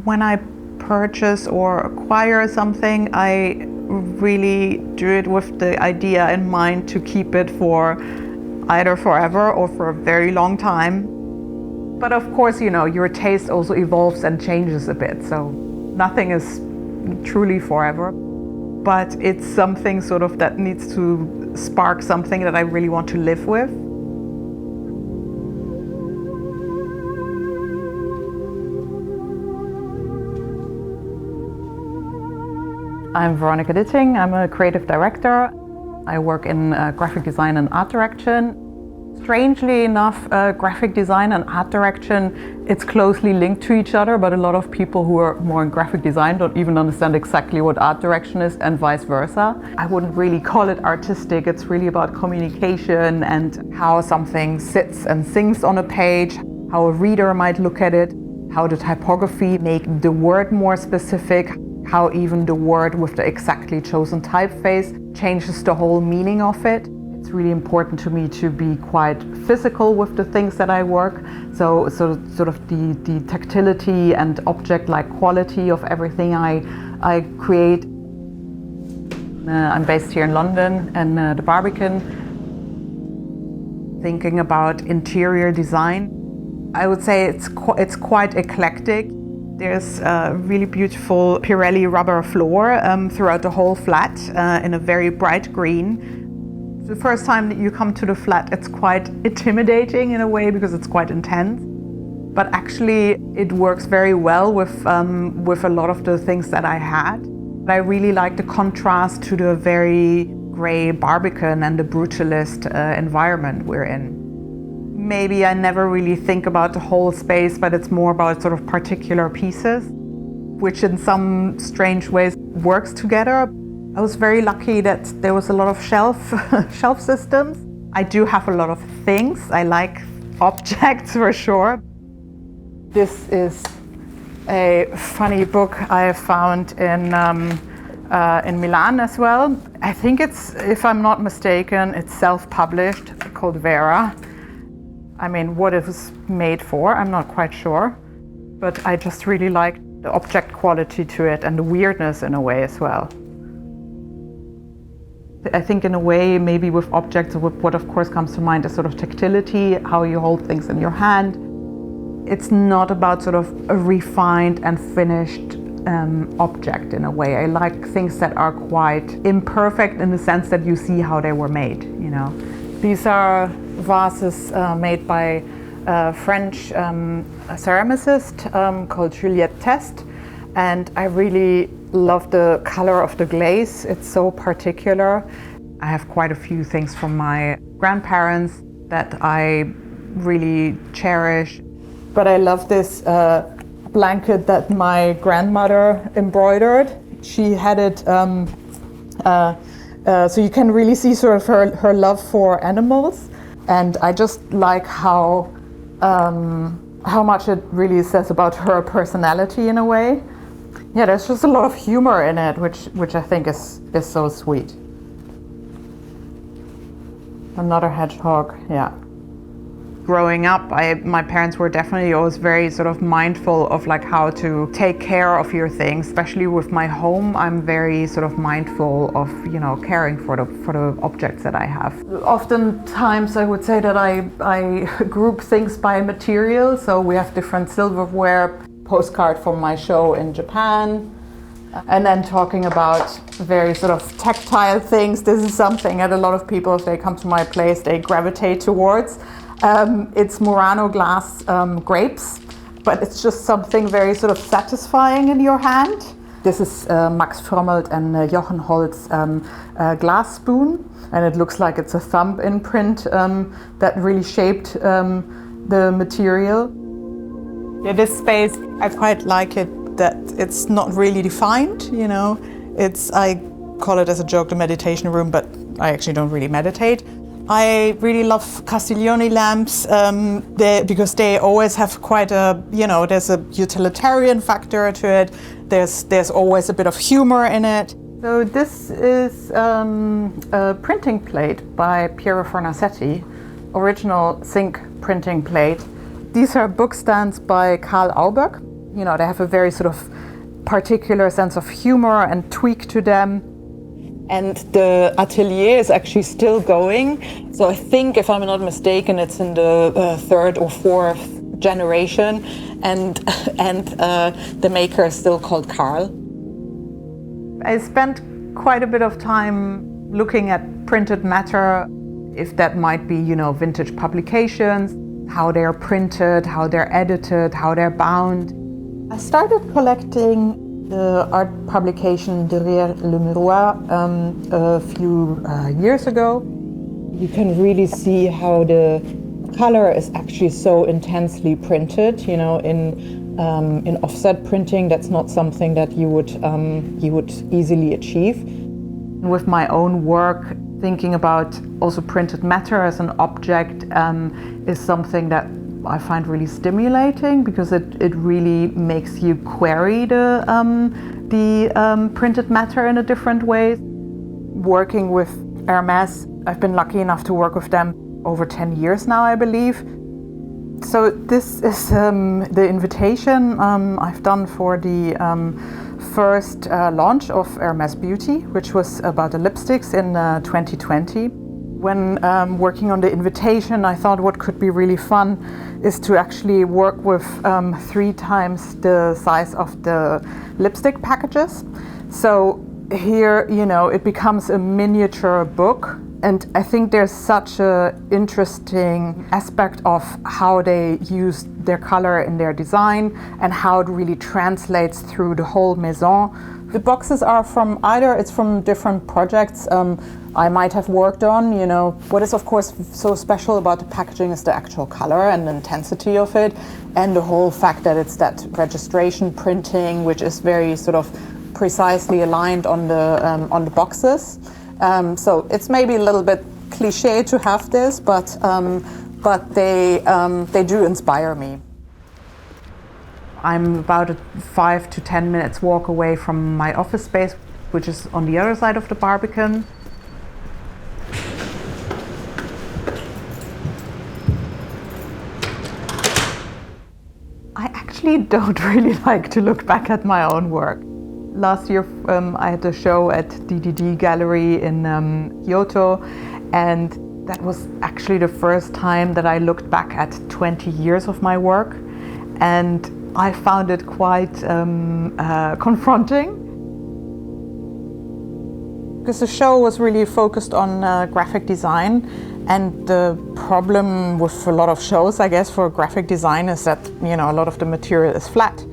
When I purchase or acquire something, I really do it with the idea in mind to keep it for either forever or for a very long time. But of course, your taste also evolves and changes a bit, so nothing is truly forever. But it's something sort of that needs to spark something that I really want to live with. I'm Veronica Ditting. I'm a creative director. I work in graphic design and art direction. Strangely enough, graphic design and art direction, it's closely linked to each other, but a lot of people who are more in graphic design don't even understand exactly what art direction is, and vice versa. I wouldn't really call it artistic. It's really about communication and how something sits and sings on a page, how a reader might look at it, how the typography make the word more specific, how even the word with the exactly chosen typeface changes the whole meaning of it. It's really important to me to be quite physical with the things that I work. So sort of the tactility and object-like quality of everything I create. I'm based here in London and the Barbican. Thinking about interior design, I would say it's quite eclectic. There's a really beautiful Pirelli rubber floor throughout the whole flat in a very bright green. The first time that you come to the flat, it's quite intimidating in a way because it's quite intense. But actually, it works very well with a lot of the things that I had. I really like the contrast to the very grey Barbican and the Brutalist environment we're in. Maybe I never really think about the whole space, but it's more about sort of particular pieces, which in some strange ways works together. I was very lucky that there was a lot of shelf systems. I do have a lot of things. I like objects for sure. This is a funny book I found in Milan as well. I think it's, if I'm not mistaken, it's self-published, called Vera. I mean, what it was made for, I'm not quite sure. But I just really like the object quality to it and the weirdness in a way as well. I think in a way, maybe with objects, what of course comes to mind is sort of tactility, how you hold things in your hand. It's not about sort of a refined and finished object in a way. I like things that are quite imperfect in the sense that you see how they were made, These are vases made by a French ceramicist called Juliette Test, and I really love the color of the glaze. It's so particular. I have quite a few things from my grandparents that I really cherish. But I love this blanket that my grandmother embroidered. She had it so you can really see sort of her love for animals. And I just like how much it really says about her personality in a way. Yeah, there's just a lot of humor in it, which I think is so sweet. Another hedgehog, yeah. Growing up, my parents were definitely always very sort of mindful of like how to take care of your things. Especially with my home, I'm very sort of mindful of caring for the objects that I have. Oftentimes, I would say that I group things by material. So we have different silverware, postcard from my show in Japan, and then talking about very sort of tactile things. This is something that a lot of people, if they come to my place, they gravitate towards. It's Murano glass grapes, but it's just something very sort of satisfying in your hand. This is Max Frommelt and Jochen Holt's glass spoon, and it looks like it's a thumb imprint that really shaped the material. Yeah, this space, I quite like it that it's not really defined, I call it as a joke the meditation room, but I actually don't really meditate. I really love Castiglione lamps because they always have quite a, there's a utilitarian factor to it. There's always a bit of humor in it. So this is a printing plate by Piero Fornasetti, original zinc printing plate. These are book stands by Karl Auberg. You know, they have a very sort of particular sense of humor and tweak to them. And the atelier is actually still going. So I think, if I'm not mistaken, it's in the third or fourth generation, and the maker is still called Karl. I spent quite a bit of time looking at printed matter, if that might be, you know, vintage publications, how they're printed, how they're edited, how they're bound. I started collecting the art publication Derrière le Miroir a few years ago. You can really see how the color is actually so intensely printed. You know, in offset printing, that's not something that you would easily achieve. With my own work, thinking about also printed matter as an object is something that I find really stimulating, because it really makes you query the printed matter in a different way. Working with Hermes, I've been lucky enough to work with them over 10 years now, I believe. So this is the invitation I've done for the first launch of Hermes Beauty, which was about the lipsticks in 2020. When working on the invitation, I thought what could be really fun is to actually work with 3 times the size of the lipstick packages. So here, you know, it becomes a miniature book. And I think there's such an interesting aspect of how they use their color in their design and how it really translates through the whole maison. The boxes are from from different projects I might have worked on. You know, what is of course so special about the packaging is the actual color and the intensity of it, and the whole fact that it's that registration printing, which is very sort of precisely aligned on the boxes. So it's maybe a little bit cliche to have this, but they do inspire me. I'm about a 5 to 10 minutes walk away from my office space, which is on the other side of the Barbican. I actually don't really like to look back at my own work. Last year I had a show at DDD Gallery in Kyoto, and that was actually the first time that I looked back at 20 years of my work, and I found it quite confronting. Because the show was really focused on graphic design, and the problem with a lot of shows, I guess, for graphic design is that, you know, a lot of the material is flat.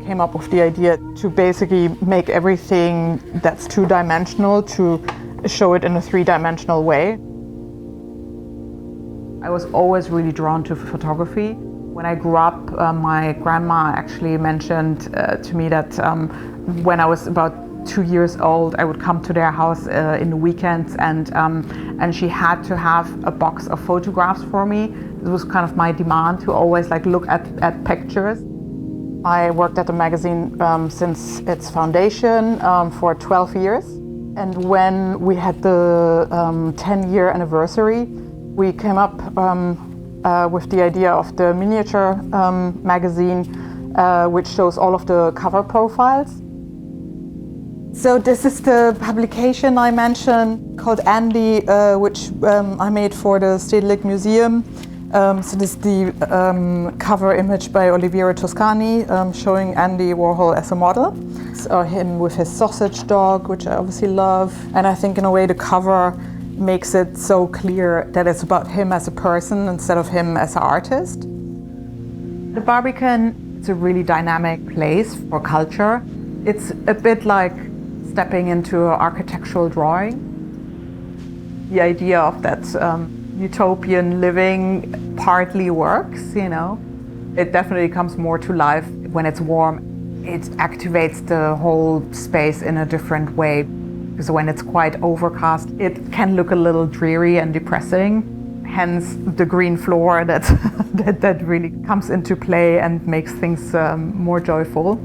Came up with the idea to basically make everything that's two-dimensional to show it in a three-dimensional way. I was always really drawn to photography. When I grew up, my grandma actually mentioned to me that when I was about 2 years old, I would come to their house in the weekends, and she had to have a box of photographs for me. It was kind of my demand to always like look at pictures. I worked at the magazine since its foundation for 12 years. And when we had the 10-year anniversary, we came up with the idea of the miniature magazine, which shows all of the cover profiles. So this is the publication I mentioned called Andy, which I made for the Stedelijk Museum. So this is the cover image by Oliviero Toscani, showing Andy Warhol as a model. So him with his sausage dog, which I obviously love. And I think in a way the cover makes it so clear that it's about him as a person instead of him as an artist. The Barbican is a really dynamic place for culture. It's a bit like stepping into an architectural drawing. The idea of that utopian living partly works, you know. It definitely comes more to life when it's warm. It activates the whole space in a different way. Because when it's quite overcast, it can look a little dreary and depressing. Hence the green floor that really comes into play and makes things more joyful.